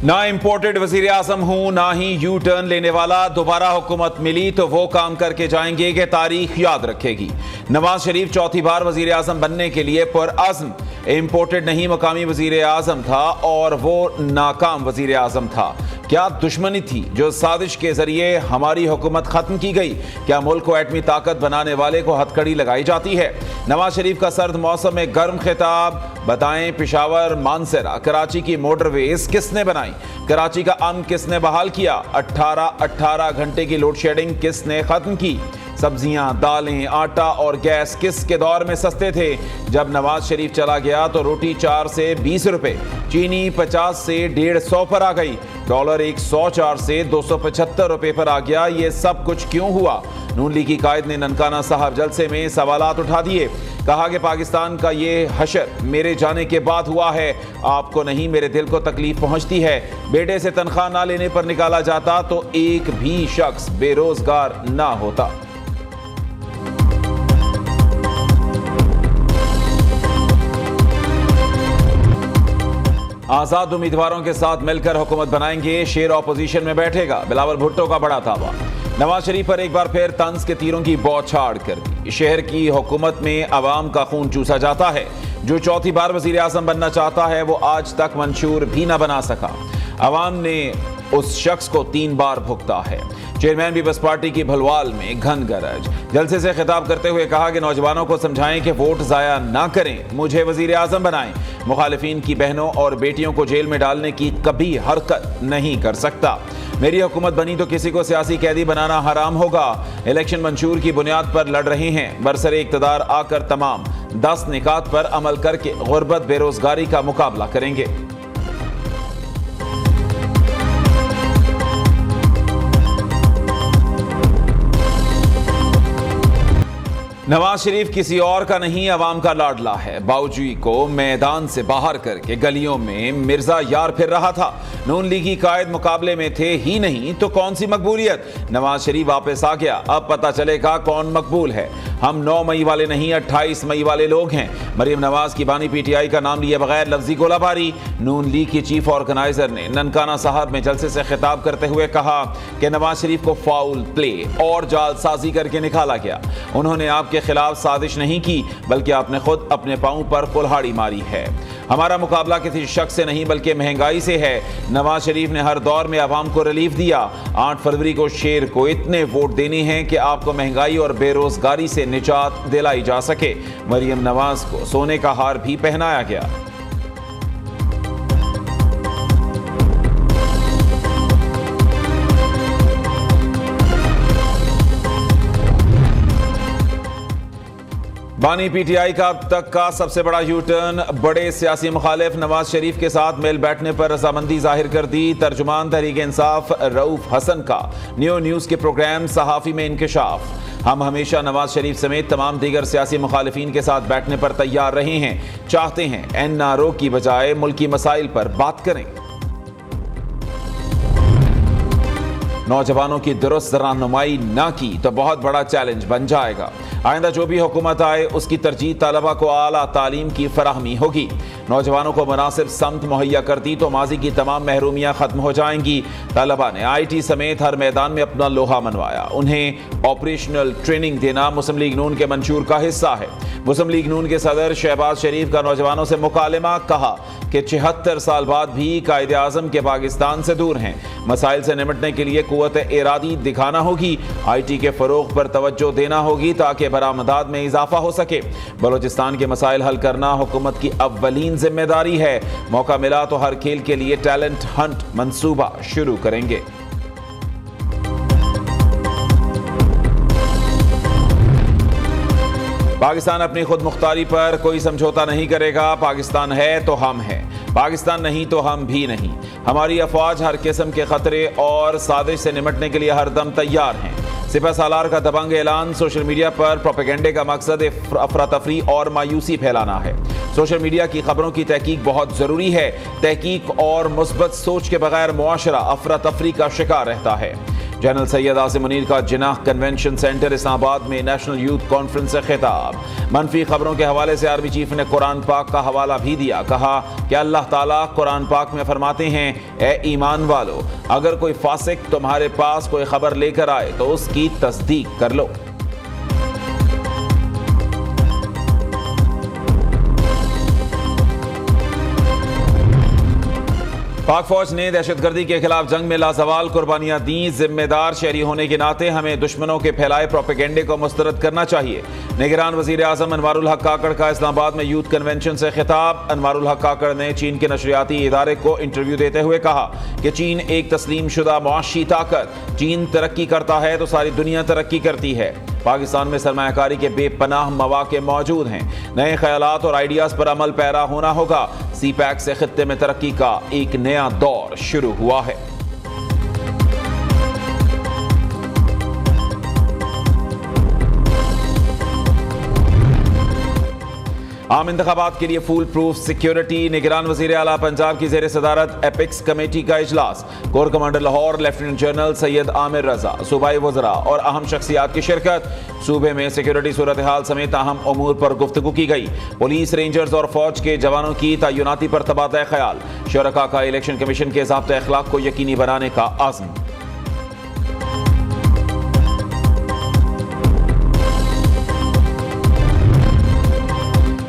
ना इम्पोर्टेड वजीर आजम हूं ना ही यू टर्न लेने वाला। दोबारा हुकूमत मिली तो वो काम करके जाएंगे कि तारीख याद रखेगी। नवाज शरीफ चौथी बार वजीर आजम बनने के लिए पुरअज़्म इम्पोर्टेड नहीं मकामी वजीर आजम था और वो नाकाम वजीर आजम था। क्या दुश्मनी थी जो साजिश के जरिए हमारी हुकूमत खत्म की गई? क्या मुल्क को एटमी ताकत बनाने वाले को हथकड़ी लगाई जाती है? नवाज शरीफ का सर्द मौसम में गर्म खिताब। बताएं, पेशावर मानसरा कराची की मोटरवेज किसने बनाई? कराची का अमन किसने बहाल किया? 18 घंटे की लोड शेडिंग किसने खत्म की? सब्जियां, दालें, आटा और गैस किसके दौर में सस्ते थे? जब नवाज शरीफ चला गया तो रोटी 4 से 20 रुपए, चीनी 50 से 150 पर आ गई, डॉलर 104 से 275 रुपए पर आ गया। ये सब कुछ क्यों हुआ? नून लीग की कायद ने ननकाना साहब जलसे में सवालात उठा दिए। कहा कि पाकिस्तान का ये हशर मेरे जाने के बाद हुआ है। आपको नहीं, मेरे दिल को तकलीफ पहुंचती है। बेटे से तनख्वाह ना लेने पर निकाला जाता तो एक भी शख्स बेरोजगार ना होता। आजाद उम्मीदवारों के साथ मिलकर हुकूमत बनाएंगे, शेर ऑपोजिशन में बैठेगा, बिलावल भुट्टो का बड़ा दावा। नवाज शरीफ पर एक बार फिर तंज के तीरों की बौछार कर दी। शहर की हुकूमत में अवाम का खून चूसा जाता है। जो चौथी बार वजीर आजम बनना चाहता है वो आज तक मंशूर भी ना बना सका। अवाम ने उस शख्स को 3 बार भुगता है। चेयरमैन पीपल्स पार्टी की भलवाल में घन गरज। जलसे से खिताब करते हुए कहा कि नौजवानों को समझाएं कि वोट जाया ना करें, मुझे वजीर आजम बनाएं। मुखालिफिन की बहनों और बेटियों को जेल में डालने की कभी हरकत नहीं कर सकता। मेरी हुकूमत बनी तो किसी को सियासी कैदी बनाना हराम होगा। इलेक्शन मंशूर की बुनियाद पर लड़ रहे हैं। बरसरे इक्तदार आकर तमाम 10 निकात पर अमल करके गुर्बत बेरोजगारी का मुकाबला करेंगे। नवाज शरीफ किसी और का नहीं, अवाम का लाडला है। बाऊजी को मैदान से बाहर करके गलियों में मिर्जा यार फिर रहा था। नून लीगी कायद मुकाबले में थे ही नहीं तो कौन सी मकबूलियत? नवाज शरीफ वापस आ गया, अब पता चलेगा कौन मकबूल है। हम 9 मई वाले नहीं 28 मई वाले लोग हैं। मरियम नवाज की बानी पीटीआई का नाम लिए बगैर लफ्जी गोलाबारी। नून लीग की चीफ ऑर्गेनाइजर ने ननकाना साहब में जलसे से खिताब करते हुए कहा कि नवाज शरीफ को फाउल प्ले और जालसाजी करके निकाला गया। उन्होंने आपके खिलाफ साजिश नहीं की बल्कि आपने खुद अपने पांव पर कुल्हाड़ी मारी है। हमारा मुकाबला किसी शख्स से नहीं बल्कि महंगाई से है। नवाज शरीफ ने हर दौर में आवाम को रिलीफ दिया। 8 फरवरी को शेर को इतने वोट देने हैं कि आपको महंगाई और बेरोजगारी से निजात दिलाई जा सके। मरियम नवाज को सोने का हार भी पहनाया गया। बानी पीटीआई का अब तक का सबसे बड़ा यू टर्न। बड़े सियासी मुखालिफ नवाज शरीफ के साथ मिल बैठने पर रजामंदी जाहिर कर दी। तर्जुमान तहरीक इंसाफ रऊफ हसन का न्यू न्यूज़ के प्रोग्राम सहाफ़ी में इंकशाफ। हम हमेशा नवाज शरीफ समेत तमाम दीगर सियासी मुखालिफिन के साथ बैठने पर तैयार रहे हैं। चाहते हैं एनआरओ की बजाय मुल्की मसाइल पर बात करें। नौजवानों की दुरुस्त रहनुमाई ना की तो बहुत बड़ा चैलेंज बन जाएगा। आइंदा जो भी हुकूमत आए उसकी तरजीह तलबा को आला तालीम की फराहमी होगी। नौजवानों को मुनासिब समत मुहैया कर दी तो माजी की तमाम महरूमियाँ खत्म हो जाएंगी। तलबा ने IT समेत हर मैदान में अपना लोहा मनवाया। उन्हें ऑपरेशनल ट्रेनिंग देना मुस्लिम लीग नून के मंशूर का हिस्सा है। मुस्लिम लीग नून के सदर शहबाज शरीफ का नौजवानों से मुकालमा। कहा कि 76 साल बाद भी कायदे आजम के पाकिस्तान से दूर हैं। मसाइल से निपटने के लिए कुव्वत इरादी दिखाना होगी। IT के फरोग पर तवज्जो देना होगी ताकि बरामदात में इजाफा हो सके। बलोचिस्तान के मसाइल हल करना हुकूमत की अव्वलीन जिम्मेदारी है। मौका मिला तो हर खेल के लिए टैलेंट हंट मंसूबा शुरू करेंगे। पाकिस्तान अपनी खुद मुख्तारी पर कोई समझौता नहीं करेगा। पाकिस्तान है तो हम हैं, पाकिस्तान नहीं तो हम भी नहीं। हमारी अफवाज हर किस्म के खतरे और साजिश से निपटने के लिए हरदम तैयार हैं। सिपह सालार का दबंग ऐलान। सोशल मीडिया पर प्रोपेगेंडे का मकसद अफरा तफरी और मायूसी फैलाना है। सोशल मीडिया की खबरों की तहकीक बहुत जरूरी है। तहकीक और मुस्बत सोच के बगैर मुआशरा अफरा तफरी का शिकार रहता है। जनरल सैयद आसिम मुनीर का जिनाह कन्वेंशन सेंटर इस्लामाबाद में नेशनल यूथ कॉन्फ्रेंस से खिताब। मनफी खबरों के हवाले से आर्मी चीफ ने कुरान पाक का हवाला भी दिया। कहा कि अल्लाह ताला कुरान पाक में फरमाते हैं, ए ईमान वालो, अगर कोई फासिक तुम्हारे पास कोई खबर लेकर आए तो उसकी तस्दीक कर लो। पाक फौज ने दहशतगर्दी के खिलाफ जंग में लाजवाल कुर्बानियां दी। जिम्मेदार शहरी होने के नाते हमें दुश्मनों के फैलाए प्रोपेगेंडे को मुस्तरद करना चाहिए। निगरान वजीर आजम अनवारुल हक काकड़ का इस्लामाबाद में यूथ कन्वेंशन से खिताब। अनवारुल हक काकड़ ने चीन के नशरियाती इदारे को इंटरव्यू देते हुए कहा कि चीन एक तस्लीम शुदा मुआशी ताकत, चीन तरक्की करता है तो सारी दुनिया तरक्की करती है। पाकिस्तान में सरमायाकारी के बेपनाह मौके मौजूद हैं। नए ख्यालात और आइडियाज पर अमल पैरा होना होगा। CPEC से खित्ते में तरक्की का एक नया दौर शुरू हुआ है। आम इंतखाबात के लिए फुल प्रूफ सिक्योरिटी। निगरान वजीर आला पंजाब की जेर सदारत एपिक्स कमेटी का इजलास। Core commander Lahore lieutenant general Syed Aamir Raza, सूबाई वज़रा और अहम शख्सियात की शिरकत। सूबे में सिक्योरिटी सूरत हाल समेत अहम उमूर पर गुफ्तगू की गई। पुलिस, रेंजर्स और फौज के जवानों की तैनाती पर तबादला ख्याल। शुरका का इलेक्शन कमीशन के ज़ाब्ते अखलाक को यकीनी बनाने का आज़म।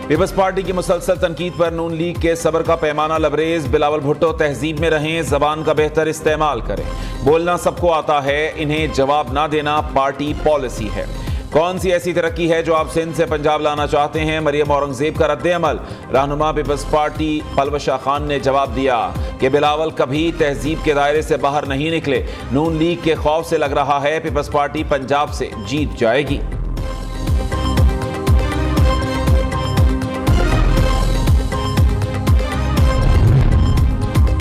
पीपल्स पार्टी की मुसलसल तनकीद पर नून लीग के सब्र का पैमाना लबरेज। बिलावल भुट्टो, तहजीब में रहें, जबान का बेहतर इस्तेमाल करें। बोलना सबको आता है, इन्हें जवाब ना देना पार्टी पॉलिसी है। कौन सी ऐसी तरक्की है जो आप सिंध से पंजाब लाना चाहते हैं? मरियम औरंगजेब का रद्द अमल। रहनुमा पीपल्स पार्टी पलवशा खान ने जवाब दिया कि बिलावल कभी तहजीब के दायरे से बाहर नहीं निकले। नून लीग के खौफ से लग रहा है पीपल्स पार्टी पंजाब से जीत जाएगी।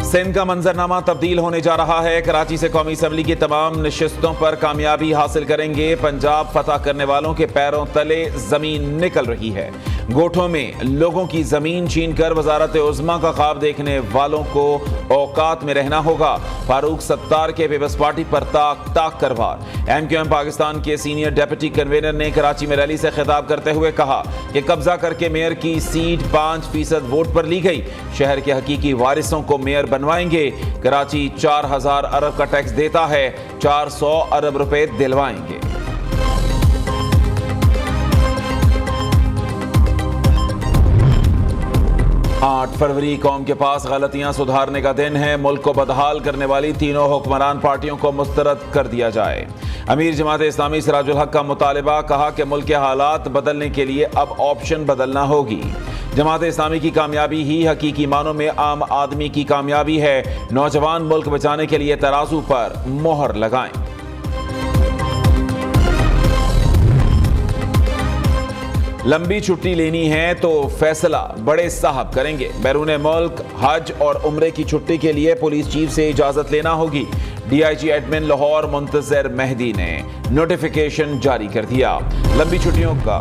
सिंध का मंजरनामा तब्दील होने जा रहा है। कराची से कौमी असम्बली की तमाम नशिस्तों पर कामयाबी हासिल करेंगे। पंजाब फतह करने वालों के पैरों तले जमीन निकल रही है। गोठों में लोगों की जमीन छीनकर वजारत उज़्मा का ख्वाब देखने वालों को औकात में रहना होगा। फारूक सत्तार के पीपल्स पार्टी पर ताक ताक कर वार। MQM पाकिस्तान के सीनियर डेप्यूटी कन्वीनर ने कराची में रैली से खिताब करते हुए कहा कि कब्जा करके मेयर की सीट 5% वोट पर ली गई। शहर के हकीकी वारिसों को मेयर बनवाएंगे। कराची 4000 अरब का टैक्स देता है, 400 अरब रुपए दिलवाएंगे। 8 फरवरी कौम के पास गलतियां सुधारने का दिन है। मुल्क को बदहाल करने वाली तीनों हुक्मरान पार्टियों को मुस्तरद कर दिया जाए। अमीर जमात इस्लामी सिराजुल हक का मुतालिबा। कहा कि मुल्क के हालात बदलने के लिए अब ऑप्शन बदलना होगी। जमात इस्लामी की कामयाबी ही हकीकी मानों में आम आदमी की कामयाबी है। नौजवान मुल्क बचाने के लिए तराजू पर मोहर लगाएं। लंबी छुट्टी लेनी है तो फैसला बड़े साहब करेंगे। बैरून मुल्क हज और उम्रे की छुट्टी के लिए पुलिस चीफ से इजाजत लेना होगी। DIG एडमिन लाहौर मुंतजर मेहदी ने नोटिफिकेशन जारी कर दिया। लंबी छुट्टियों का